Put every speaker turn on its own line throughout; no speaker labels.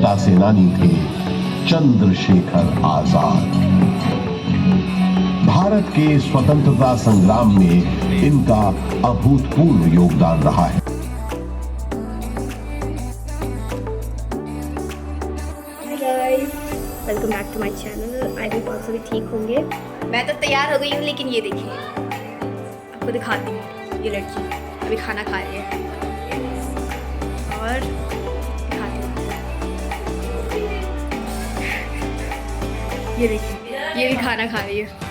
स्वतंत्रता सेनानी थे चंद्रशेखर आजाद। भारत के स्वतंत्रता संग्राम में इनका अभूतपूर्व योगदान रहा है।
Welcome back to my channel. I hope आप सभी ठीक होंगे। मैं तो तैयार हो गई हूँ, लेकिन ये देखिए, आपको दिखाती हूँ। ये लड़की अभी खाना खा रही है और दिखाती हूँ। ये देखिए, ये भी खाना खा रही है।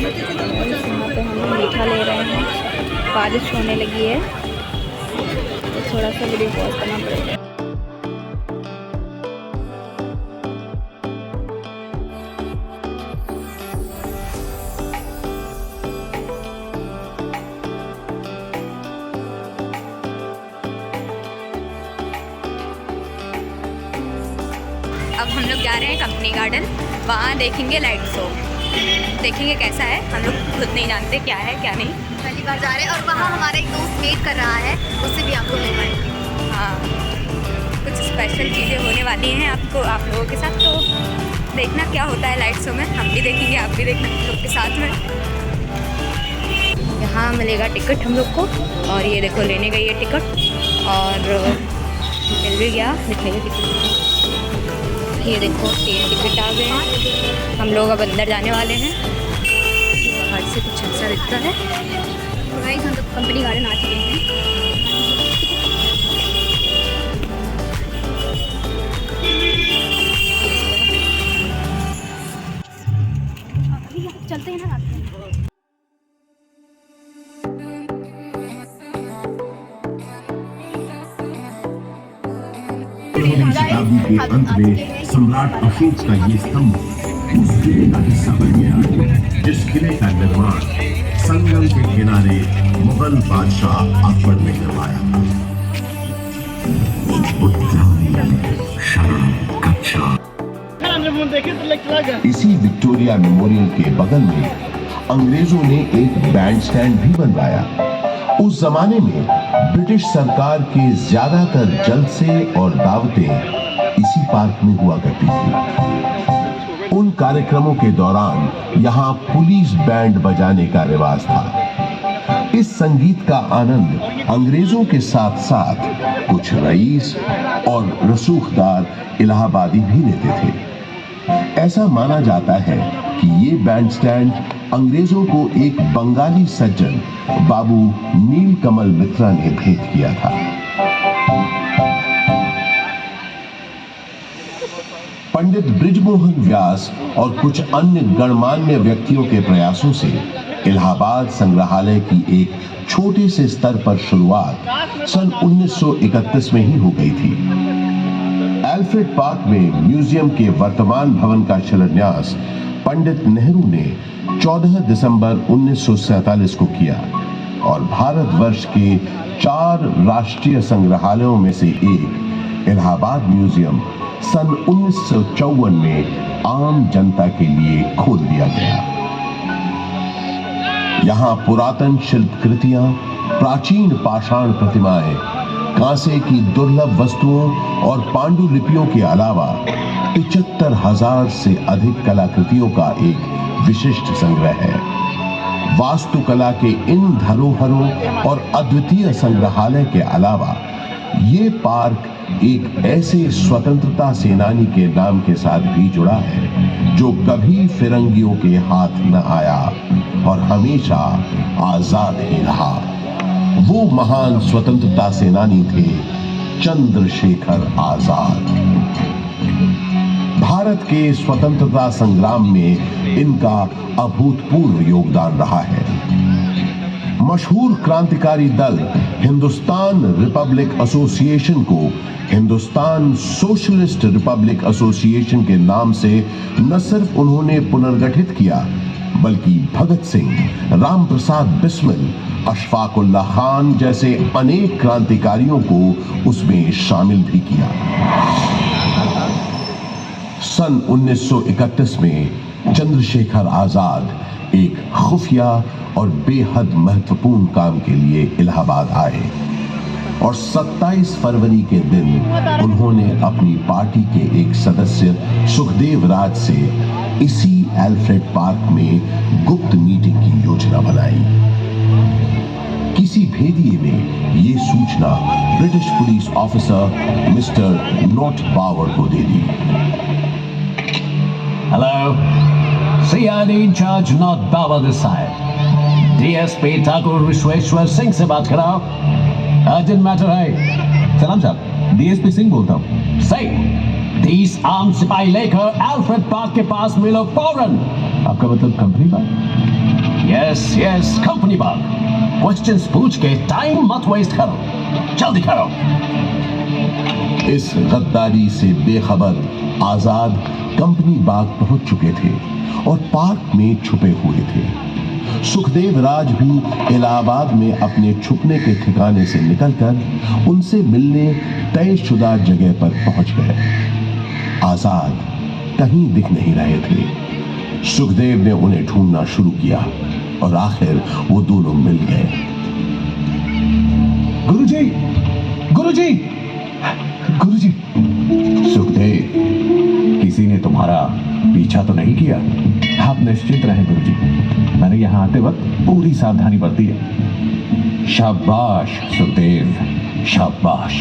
यहाँ पे हम मीठा ले रहे हैं, बारिश होने लगी है तो थोड़ा सा वीडियो पॉज करना पड़ेगा। अब हम लोग जा रहे हैं कंपनी गार्डन, वहाँ देखेंगे लाइट शो। देखेंगे कैसा है, हम लोग खुद नहीं जानते क्या है क्या नहीं। पहली बार जा रहे हैं और वहाँ हमारा एक दोस्त वेट कर रहा है, उससे भी आपको ले पाएंगे। हाँ, कुछ स्पेशल चीज़ें होने वाली हैं आप लोगों के साथ, तो देखना क्या होता है लाइट शो में। हम भी देखेंगे, आप भी देखना हम लोग के साथ में। यहाँ मिलेगा टिकट हम लोग को, और ये देखो लेने गई है टिकट और मिल भी गया। दिखाइए टिकट, ये देखो 3 टिकट आ गए हैं। हम लोग अब अंदर जाने वाले हैं। बाहर से कुछ ऐसा दिखता है। तो गाइस, हम लोग कंपनी गार्डन आ चुके हैं। अभी चलते हैं ना रात में।
शताब्दी के अंत में सम्राट अशोक का ये स्तंभ उस किले का हिस्सा बन गया, जिस किले का निर्माण संगम के किनारे मुगल बादशाह अकबर ने करवाया। इसी विक्टोरिया मेमोरियल के बगल में अंग्रेजों ने एक बैंड स्टैंड भी बनवाया। उस जमाने में ब्रिटिश सरकार के ज्यादातर जलसे और दावतें इसी पार्क में हुआ करती थी। उन कार्यक्रमों के दौरान यहाँ पुलिस बैंड बजाने का रिवाज था। इस संगीत का आनंद अंग्रेजों के साथ साथ कुछ रईस और रसूखदार इलाहाबादी भी लेते थे। ऐसा माना जाता है कि ये बैंड स्टैंड अंग्रेजों को एक बंगाली सज्जन बाबू नीलकमल मित्रा ने भेंट किया था। पंडित बृजमोहन व्यास और कुछ अन्य गणमान्य व्यक्तियों के प्रयासों से इलाहाबाद संग्रहालय की एक छोटे से स्तर पर शुरुआत सन 1931 में ही हो गई थी। एल्फ्रेड पार्क में म्यूजियम के वर्तमान भवन का शिलान्यास पंडित नेहरू ने 14 दिसंबर 1947 को किया और भारतवर्ष के 4 राष्ट्रीय संग्रहालयों में से एक इलाहाबाद म्यूजियम सन 1954 में आम जनता के लिए खोल दिया गया। यहाँ पुरातन शिल्पकृतियां, प्राचीन पाषाण प्रतिमाएं, कांसे की दुर्लभ वस्तुओं और पांडुलिपियों के अलावा 75,000 से अधिक कलाकृतियों का एक विशिष्ट संग्रह है। वास्तुकला के इन धरोहरों और अद्वितीय संग्रहालय के अलावा ये पार्क एक ऐसे स्वतंत्रता सेनानी के नाम के साथ भी जुड़ा है जो कभी फिरंगियों के हाथ न आया और हमेशा आजाद ही रहा। वो महान स्वतंत्रता सेनानी थे चंद्रशेखर आजाद। भारत के स्वतंत्रता संग्राम में इनका अभूतपूर्व योगदान रहा है। मशहूर क्रांतिकारी दल हिंदुस्तान रिपब्लिक एसोसिएशन को हिंदुस्तान सोशलिस्ट रिपब्लिक एसोसिएशन के नाम से न सिर्फ उन्होंने पुनर्गठित किया बल्कि भगत सिंह, राम प्रसाद बिस्मिल, अशफाक उल्लाह खान जैसे अनेक क्रांतिकारियों को उसमें शामिल भी किया। सन 1931 में चंद्रशेखर आजाद एक खुफिया और बेहद महत्वपूर्ण काम के लिए इलाहाबाद आए और 27 फरवरी के दिन उन्होंने अपनी पार्टी के एक सदस्य सुखदेव राज से इसी एल्फ्रेड पार्क में गुप्त मीटिंग की योजना बनाई। किसी भेदिए ने यह सूचना British police officer mister Nott Bower को दे दी।
Hello, CID in charge, not Baba this side. DSP Thakur Vishweshwar Singh से बात कराओ। अर्जेंट मैटर है।
सलाम साहब, डीएसपी सिंह बोलता हूँ।
सही, 30 आर्म सिपाही लेकर एल्फ्रेड पार्क के पास मिलो फौरन।
आपका मतलब कंपनी बाग?
यस, कंपनी बाग। क्वेश्चंस पूछ के टाइम मत वेस्ट करो, जल्दी करो।
इस गद्दारी से बेखबर आजाद कंपनी बाग पहुंच चुके थे और पार्क में छुपे हुए थे। सुखदेव राज भी इलाहाबाद में अपने छुपने के ठिकाने से निकलकर उनसे मिलने तयशुदा जगह पर पहुंच गए। आजाद कहीं दिख नहीं रहे थे। सुखदेव ने उन्हें ढूंढना शुरू किया और आखिर वो दोनों मिल गए।
गुरुजी, गुरुजी, गुरुजी।
सुखदेव, किसी ने तुम्हारा पीछा तो नहीं किया?
आप निश्चिंत रहें गुरुजी, मैंने यहाँ आते वक्त पूरी सावधानी बरती है।
शाबाश सुखदेव, शाबाश।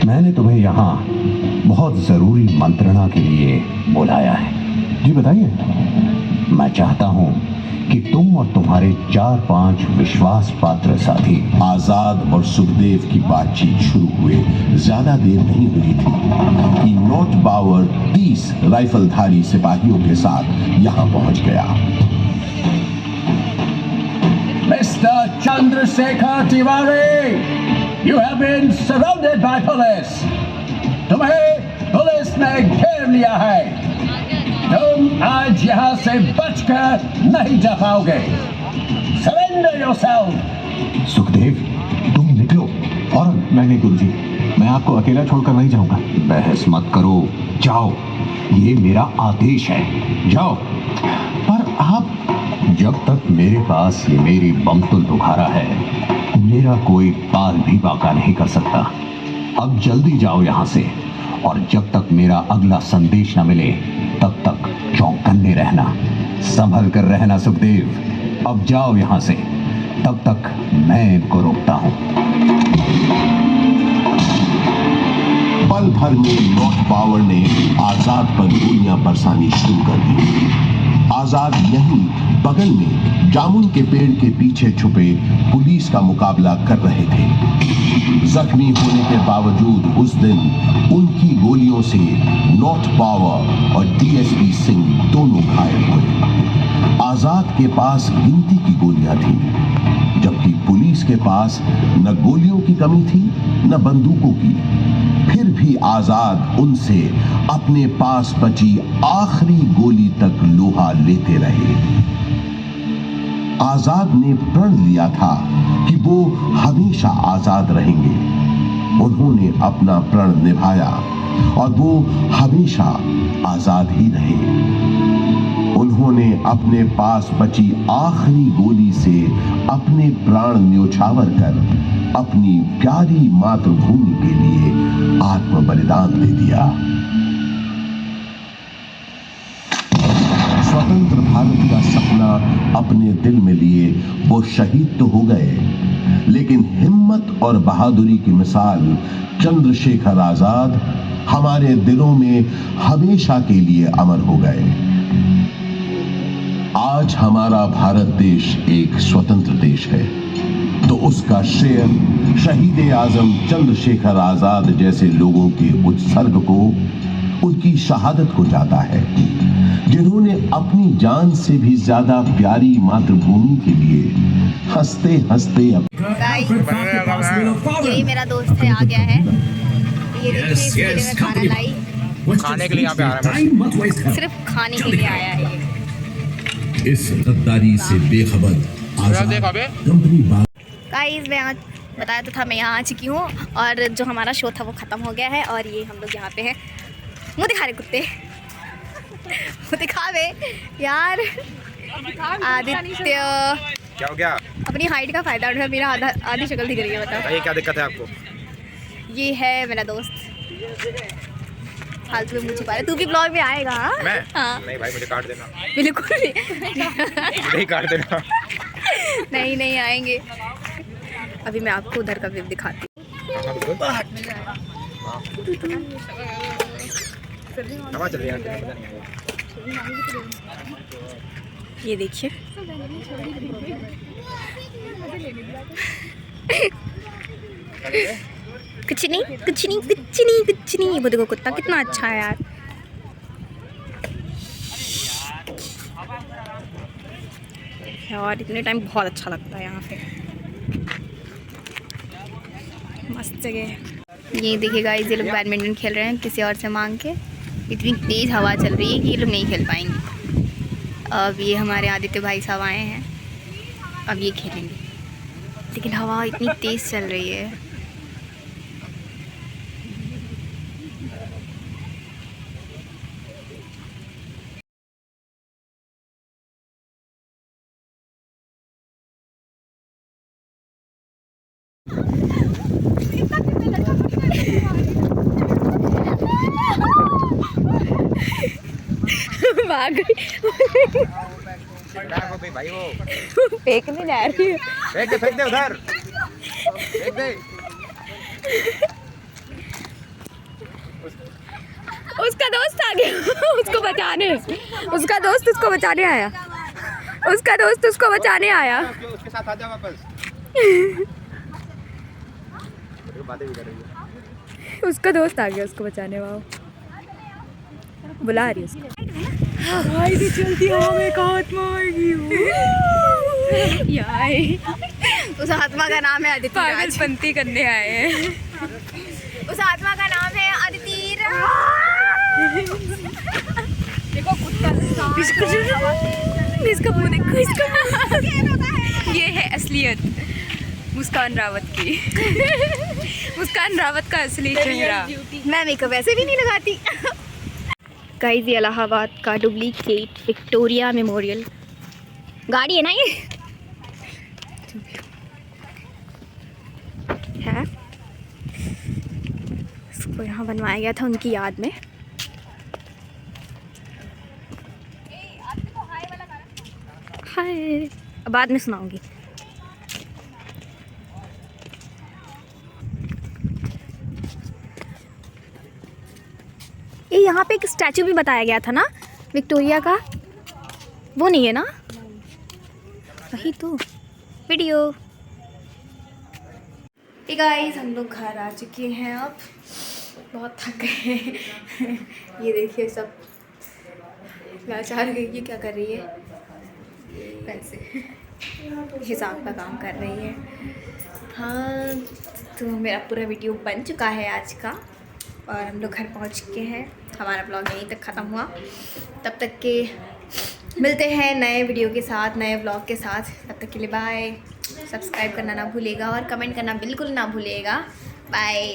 मैंने तुम्हें यहाँ बहुत जरूरी मंत्रणा के लिए बुलाया है। जी बताइए।
मैं चाहता हूँ कि तुम और तुम्हारे 4-5 विश्वास पात्र साथी।
आजाद और सुखदेव की बातचीत शुरू हुए ज्यादा देर नहीं हुई थी कि नॉट बावर 30 राइफलधारी सिपाहियों के साथ यहां पहुंच गया।
Mister Chandrashekhar Tiwari, you have been surrounded by police. तुम्हें पुलिस ने घेर लिया है। तुम आज यहां से बचकर नहीं जा पाओगे। Surrender yourself.
सुखदेव, तुम निकलो और नहीं गुरुजी, मैं आपको अकेला छोड़कर नहीं जाऊंगा।
बहस मत करो, जाओ, ये मेरा आदेश है, जाओ।
पर आप,
जब तक मेरे पास ये मेरी बमतुल बुखारा है, मेरा कोई बाल भी बाका नहीं कर सकता। अब जल्दी जाओ यहां से, और जब तक मेरा अगला संदेश न मिले तब तक चौकन्ने रहना, संभल कर रहना। सुखदेव, अब जाओ यहां से, तब तक मैं इनको रोकता हूं।
पल भर में नॉट बावर ने आजाद पर गोलियां बरसानी शुरू कर दी। आजाद यहीं बगल में जामुन के पेड़ के पीछे छुपे पुलिस का मुकाबला कर रहे थे। जख्मी होने के बावजूद उस दिन उनकी गोलियों से नॉट बावर और डीएसपी सिंह दोनों घायल हुए। आजाद के पास गिनती की गोलियां थी, जबकि पुलिस के पास न गोलियों की कमी थी न बंदूकों की। फिर भी आजाद उनसे अपने पास बची आखिरी गोली तक लोहा लेते रहे। आजाद ने प्रण लिया था कि वो हमेशा आजाद रहेंगे। उन्होंने अपना प्रण निभाया और वो हमेशा आजाद ही रहे। उन्होंने अपने पास बची आखिरी गोली से अपने प्राण न्योछावर कर अपनी प्यारी मातृभूमि के लिए आत्म बलिदान दे दिया। स्वतंत्र भारत का सपना अपने दिल में लिए वो शहीद तो हो गए, लेकिन हिम्मत और बहादुरी की मिसाल चंद्रशेखर आजाद हमारे दिलों में हमेशा के लिए अमर हो गए। आज हमारा भारत देश एक स्वतंत्र देश है, तो उसका श्रेय शहीद आजम चंद्रशेखर आजाद जैसे लोगों के उत्सर्ग को, उनकी शहादत को जाता है, जिन्होंने अपनी जान से भी ज्यादा प्यारी मातृभूमि के लिए हंसते हंसते
ये मेरा दोस्त है, आ गया है। ये देखिए, इसके लिए मैं खाना लाई।
खाने के लिए यहाँ पे आ रहा है,
सिर्फ खाने के लिए आया है ये।
इस गद्दारी से बेखबर आजाद कंपनी
गाइस मैं आज बताया तो था, मैं यहाँ आ चुकी हूँ और जो हमारा शो था वो ख़त्म हो गया है और ये हम लोग यहाँ पे हैं। मुँह दिखा रहे कुत्ते, मुँह दिखा बे यार। आदित्य
क्या हो गया?
अपनी हाइट का फ़ायदा उठा, मेरा आधी शक्ल दिख रही है। बताओ
ये क्या दिक्कत है आपको?
ये है मेरा दोस्त, फालतू में मुझे छुपा रहे। तू भी ब्लॉग में आएगा?
मैं?
हाँ
नहीं भाई, मुझे काट देना।
बिल्कुल
नहीं काट देना।
नहीं आएंगे। अभी मैं आपको उधर का व्यू दिखाती हूँ।
हवा चल रही है।
ये देखिए कुछ नहीं। वो देखो कुत्ता कितना अच्छा है यार। यार इतने टाइम बहुत अच्छा लगता है यहाँ पे, मस्त जगह है। ये देखिए गाइस, ये लोग बैडमिंटन खेल रहे हैं किसी और से मांग के। इतनी तेज़ हवा चल रही है कि ये लोग नहीं खेल पाएंगे। अब ये हमारे आदित्य भाई साहब आए हैं, अब ये खेलेंगे, लेकिन हवा इतनी तेज़ चल रही है। भाग गई।
भाई वो
फेंकने जा रही है।
फेंक दे उधर, फेंक दे।
उसका दोस्त आ गया उसको बचाने, उसका दोस्त उसको बचाने आया, उसका दोस्त उसको बचाने आया।
उसके साथ आ जा वापस। बातें भी कर रही है।
उसका दोस्त आ गया उसको बचाने, वाओ बुला रही है उसको। भाई से चलती हवा में एक आत्मा आएगी। उस आत्मा का नाम है अदिति राज। पागलपंती करने आए हैं। उस आत्मा का नाम है अदिति राज। देखो कुत्ता, इसका मुंह देखो, इसका ये है असलियत मुस्कान रावत की। मुस्कान रावत का असली चेहरा। मैं मेकअप वैसे भी नहीं लगाती। गाइस ये इलाहाबाद का डुप्लीकेट विक्टोरिया मेमोरियल गाड़ी है ना, ये है। इसको यहाँ बनवाया गया था उनकी याद में। हाय, बाद में सुनाऊंगी। ये यहाँ पे एक स्टैचू भी बताया गया था ना विक्टोरिया का, वो नहीं है ना? वही तो वीडियो। हे गाइस, हम लोग घर आ चुके हैं अब, बहुत थक गए हैं। ये देखिए सब लाचार गई, ये क्या कर रही है? पैसे हिसाब का काम कर रही है। हाँ, तो मेरा पूरा वीडियो बन चुका है आज का और हम लोग घर पहुंच चुके हैं। हमारा ब्लॉग यहीं तक ख़त्म हुआ। तब तक के मिलते हैं नए वीडियो के साथ, नए ब्लॉग के साथ। तब तक के लिए बाय। सब्सक्राइब करना ना भूलिएगा और कमेंट करना बिल्कुल ना भूलिएगा। बाय।